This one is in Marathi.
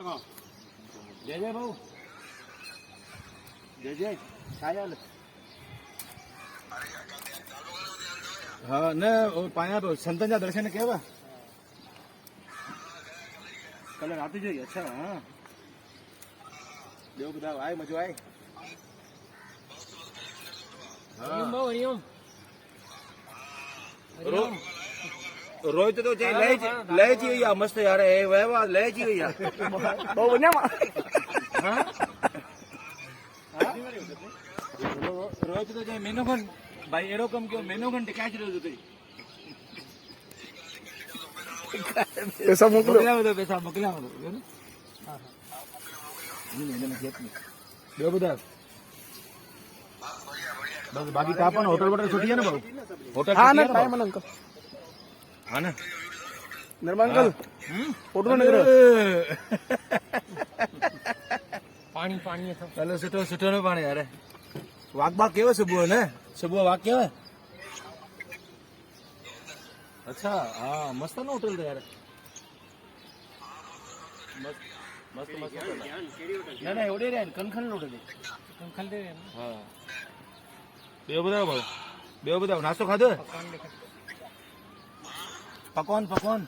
जय जय भाऊ जय जय काय झालं हा न पाया संतांच्या दर्शन केव्हा कल रात्री જોઈ अच्छा हाँ देव बुधा आए मजो आए रोहित तो चाहिए ले जी भैया मस्त यार है वह ले जी भैया बहु बन्या हाँ रोहित तो चाहिए मेनू खन भाई एरो कम क्यों मेनू खन टिकाच रहे होते पैसा मोकलो पैसा मोकल्या देव बुधा बस बाकी का पण होटल वोटल सुटी है ना भाऊ होटल हाँ ना टाइम है अंकल हाँ ना निर्मल अंकल फोटो नहीं रहा पानी पानी है चलो सुटो सुटो ना पानी यार वाक बाग केवा सुबह ने सुबह वाक केवा अच्छा हाँ मस्त ना होटल तो यार मस्त मस्त मस्त ना ना एवढे रे कणखल होटल कणखल दे हाँ बेव बताओ भाऊ बेव बताओ नाश्तो खाधो पकवान पकवान